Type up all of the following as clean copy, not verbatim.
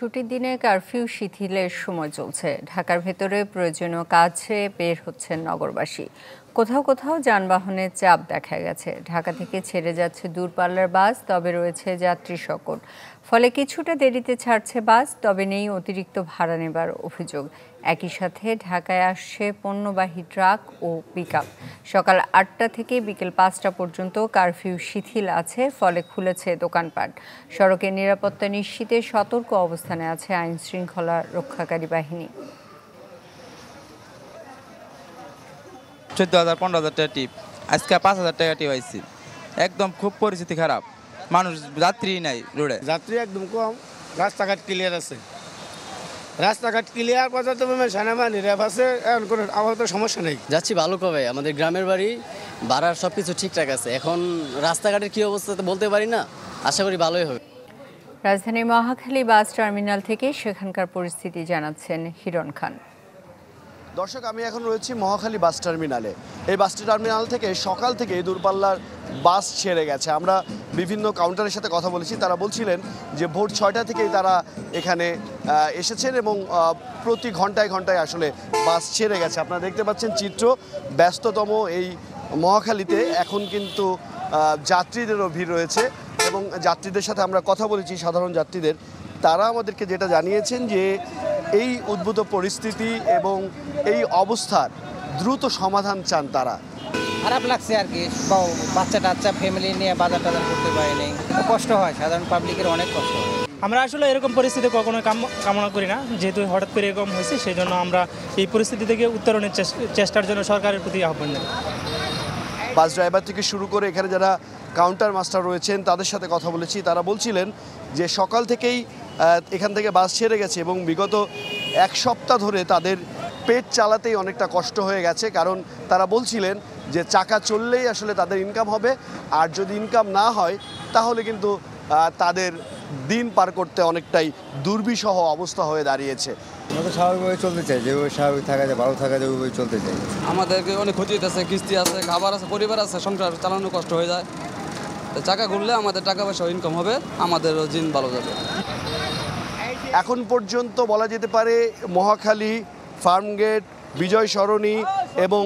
ছুটির দিনে কারফিউ শিথিলের সময় চলছে। ঢাকার ভেতরে প্রয়োজনীয় কাজে বের হচ্ছেন নগরবাসী। কোথাও কোথাও যানবাহনের চাপ দেখা গেছে। ঢাকা থেকে ছেড়ে যাচ্ছে দূরপাল্লার বাস, তবে রয়েছে যাত্রী সংকট। ফলে কিছুটা দেরিতে ছাড়ছে বাস, তবে নেই অতিরিক্ত ভাড়া নেবার অভিযোগ। একই সাথে ঢাকায় আসছে পণ্যবাহী ট্রাক ও পিকআপ। সকাল ৮টা থেকে বিকেল ৫টা পর্যন্ত কারফিউ শিথিল আছে, ফলে খুলেছে দোকানপাট। সড়কের নিরাপত্তা নিশ্চিতে সতর্ক অবস্থানে আছে আইন শৃঙ্খলা রক্ষাকারী বাহিনী। ১৪,০০০ ১৫,০০০ টাকা টিপ, আজকে ৫,০০০ টাকা টিপ আইছি। একদম খুব পরিস্থিতি খারাপ, মানুষ যাত্রী নাই রোডে, যাত্রী একদম কম। রাস্তাঘাট ক্লিয়ার আছে, রাস্তাঘাট ক্লিয়ার পর্যন্ত সেনাবাহিনী র্যাব আছে, এখন কোনো আপাতত সমস্যা নেই। যাচ্ছি ভালো কবে, আমাদের গ্রামের বাড়ি, ভাড়ার সব কিছু ঠিকঠাক আছে। এখন রাস্তাঘাটের কী অবস্থা তো বলতে পারি না, আশা করি ভালোই হবে। রাজধানীর মহাখালী বাস টার্মিনাল থেকে সেখানকার পরিস্থিতি জানাচ্ছেন হিরণ খান। দর্শক, আমি এখন রয়েছি মহাখালী বাস টার্মিনালে। এই বাস টার্মিনাল থেকে সকাল থেকে দূরপাল্লার বাস ছেড়ে গেছে। আমরা বিভিন্ন কাউন্টারের সাথে কথা বলেছি, তারা বলছিলেন যে ভোর 6টা থেকেই তারা এখানে এসেছেন এবং প্রতি ঘন্টায় ঘন্টায় আসলে বাস ছেড়ে গেছে। আপনারা দেখতে পাচ্ছেন চিত্র, ব্যস্ততম এই মহাখালীতে এখন কিন্তু যাত্রীদেরও ভিড় রয়েছে এবং যাত্রীদের সাথে আমরা কথা বলেছি, সাধারণ যাত্রীদের। তারা আমাদেরকে যেটা জানিয়েছেন যে এই উদ্ভূত পরিস্থিতি এবং এই অবস্থার দ্রুত সমাধান চান তারা। খারাপ লাগছে আর কি, বাচ্চা টাচ্চা ফ্যামিলি নিয়ে বাজার টাজার করতে পারেনি, কষ্ট হয়, সাধারণ পাবলিকের অনেক কষ্ট হয়। আমরা আসলে এরকম পরিস্থিতি কখনো কামনা করি না, যেহেতু হঠাৎ করে এরকম হয়েছে, সেই জন্য আমরা এই পরিস্থিতি থেকে উত্তরণের চেষ্টার জন্য সরকারের প্রতি আহ্বান জানাই। বাস ড্রাইভার থেকে শুরু করে এখানে যারা কাউন্টার মাস্টার রয়েছেন তাদের সাথে কথা বলেছি, তারা বলছিলেন যে সকাল থেকেই এখান থেকে বাস ছেড়ে গেছে এবং বিগত এক সপ্তাহ ধরে তাদের পেট চালাতেই অনেকটা কষ্ট হয়ে গেছে। কারণ তারা বলছিলেন যে চাকা চললেই আসলে তাদের ইনকাম হবে, আর যদি ইনকাম না হয় তাহলে কিন্তু তাদের দিন পার করতে অনেকটাই দুর্বিষহ অবস্থা হয়ে দাঁড়িয়েছে। আমরা তো স্বাভাবিকভাবে চলতে চাই, যেভাবে স্বাভাবিক থাকা যায়, ভালো থাকা যায়, ওইভাবে চলতে চাই। আমাদেরকে অনেক ক্ষতি হইতেছে, কিস্তি আছে, খাবার আছে, পরিবার আছে, সংসার চালানো কষ্ট হয়ে যায়। চাকা ঘুরলে আমাদের টাকা পয়সা ইনকাম হবে, আমাদেরও দিন ভালো যাবে। এখন পর্যন্ত বলা যেতে পারে মহাখালী, ফার্মগেট, বিজয় সরণি এবং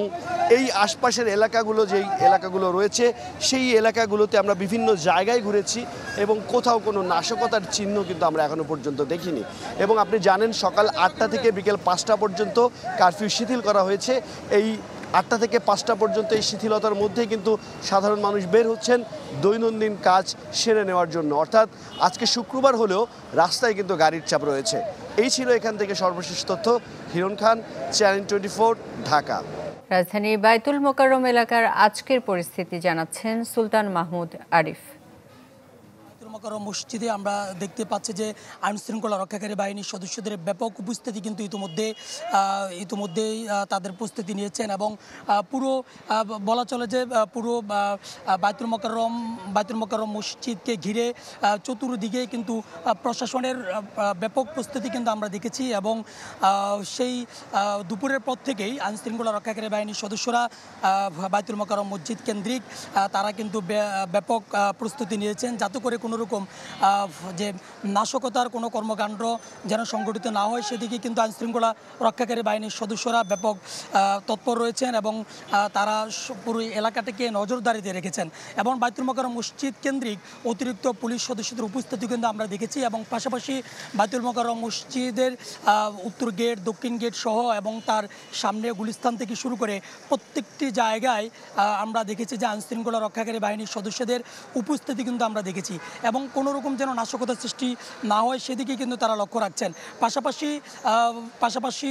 এই আশপাশের এলাকাগুলো, যেই এলাকাগুলো রয়েছে সেই এলাকাগুলোতে আমরা বিভিন্ন জায়গায় ঘুরেছি এবং কোথাও কোনো নাশকতার চিহ্ন কিন্তু আমরা এখনো পর্যন্ত দেখিনি। এবং আপনি জানেন সকাল 8টা থেকে বিকেল 5টা পর্যন্ত কারফিউ শিথিল করা হয়েছে। এই 8টা থেকে 5টা পর্যন্ত এই শিথিলতার মধ্যেই কিন্তু সাধারণ মানুষ বের হচ্ছেন দৈনন্দিন কাজ সেরে নেওয়ার জন্য। অর্থাৎ আজকে শুক্রবার হলেও রাস্তায় কিন্তু গাড়ির চাপ রয়েছে। এই ছিল এখান থেকে সর্বশেষ তথ্য। হিরণ খান, চ্যানেল 24, ঢাকা। রাজধানীর বায়তুল মোকাররম এলাকার আজকের পরিস্থিতি জানাচ্ছেন সুলতান মাহমুদ আরিফ। মসজিদে আমরা দেখতে পাচ্ছি যে আইন শৃঙ্খলা রক্ষাকারী বাহিনীর সদস্যদের ব্যাপক উপস্থিতি কিন্তু ইতিমধ্যেই তাদের প্রস্তুতি নিয়েছেন এবং পুরো বলা চলে যে পুরো বায়তুল মোকাররম মসজিদকে ঘিরে চতুর্দিকে কিন্তু প্রশাসনের ব্যাপক প্রস্তুতি কিন্তু আমরা দেখেছি এবং সেই দুপুরের পর থেকেই আইন শৃঙ্খলা রক্ষাকারী বাহিনীর সদস্যরা বায়তুল মোকাররম মসজিদ কেন্দ্রিক তারা কিন্তু ব্যাপক প্রস্তুতি নিয়েছেন, যাতে করে কোনো রকম যে নাশকতার কোনো কর্মকাণ্ড যেন সংগঠিত না হয় সেদিকে কিন্তু আইনশৃঙ্খলা রক্ষাকারী বাহিনীর সদস্যরা ব্যাপক তৎপর রয়েছেন এবং তারা পুরো এলাকাটাকে নজরদারিতে রেখেছেন এবং বায়তুল মোকাররম মসজিদ কেন্দ্রিক অতিরিক্ত পুলিশ সদস্যদের উপস্থিতি কিন্তু আমরা দেখেছি এবং পাশাপাশি বায়তুল মোকাররম মসজিদের উত্তর গেট, দক্ষিণ গেট সহ এবং তার সামনে গুলিস্তান থেকে শুরু করে প্রত্যেকটি জায়গায় আমরা দেখেছি যে আইনশৃঙ্খলা রক্ষাকারী বাহিনীর সদস্যদের উপস্থিতি কিন্তু আমরা দেখেছি এবং কোনো রকম যেন নাশকতার সৃষ্টি না হয় সেদিকে কিন্তু তারা লক্ষ্য রাখছেন। পাশাপাশি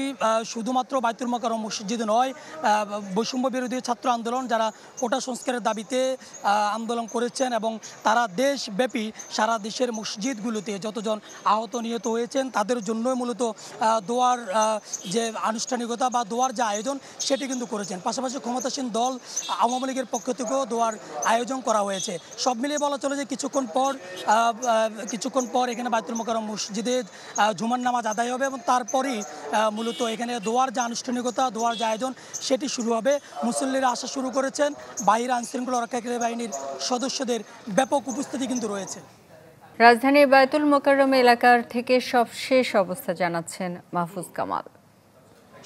শুধুমাত্র বায়তুল মোকাররম মসজিদে নয়, বৈষম্য বিরোধী ছাত্র আন্দোলন যারা কোটা সংস্কারের দাবিতে আন্দোলন করেছেন এবং তারা দেশব্যাপী সারা দেশের মসজিদগুলোতে যতজন আহত নিহত হয়েছেন তাদের জন্যই মূলত দোয়ার যে আনুষ্ঠানিকতা বা দোয়ার যে আয়োজন সেটি কিন্তু করেছেন। পাশাপাশি ক্ষমতাসীন দল আওয়ামী লীগের পক্ষ থেকেও দোয়ার আয়োজন করা হয়েছে। সব মিলিয়ে বলা চলে যে কিছুক্ষণ পর এখানে বায়তুল মোকাররম মসজিদে জুমার নামাজ আদায় হবে এবং তারপরেই মূলত এখানে দোয়ার যে আনুষ্ঠানিকতা, দোয়ার যে আয়োজন সেটি শুরু হবে। মুসল্লিরা আসা শুরু করেছেন, বাহিরে আইনশৃঙ্খলা রক্ষাকারী বাহিনীর সদস্যদের ব্যাপক উপস্থিতি কিন্তু রয়েছে। রাজধানীর বায়তুল মোকাররম এলাকার থেকে সবশেষ অবস্থা জানাচ্ছেন মাহফুজ কামাল।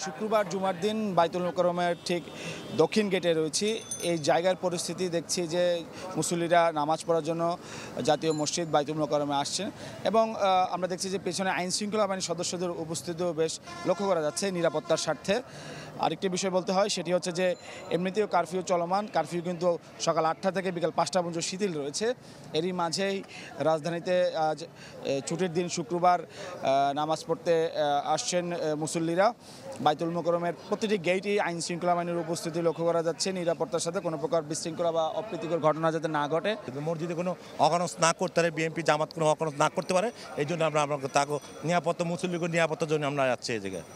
শুক্রবার জুমার দিন বায়তুল মোকাররমের ঠিক দক্ষিণ গেটে রয়েছি। এই জায়গার পরিস্থিতি দেখছি যে মুসল্লিরা নামাজ পড়ার জন্য জাতীয় মসজিদ বায়তুল মোকাররমে আসছেন এবং আমরা দেখছি যে পেছনে আইন শৃঙ্খলা বাহিনীর সদস্যদের উপস্থিতিও বেশ লক্ষ্য করা যাচ্ছে নিরাপত্তার স্বার্থে। আরেকটি বিষয় বলতে হয় সেটি হচ্ছে যে এমনিতেও কারফিউ চলমান, কারফিউ কিন্তু সকাল 8টা থেকে বিকাল 5টা পর্যন্ত শিথিল রয়েছে। এরই মাঝেই রাজধানীতে আজ ছুটির দিন শুক্রবার নামাজ পড়তে আসছেন মুসল্লিরা। বায়তুল মোকাররমের প্রতিটি গেটেই আইন শৃঙ্খলা বাহিনীর উপস্থিতি লক্ষ্য করা যাচ্ছে, নিরাপত্তার সাথে কোনো প্রকার বিশৃঙ্খলা বা অপ্রীতিকর ঘটনা যাতে না ঘটে। মসজিদে কোনো অগণস না করতে পারে, বিএনপি জামাত কোনো অগণস না করতে পারে, এই জন্য আমরা তাকে নিরাপত্তা মুসল্লিকে নিরাপত্তার জন্য আমরা যাচ্ছি এই জায়গায়।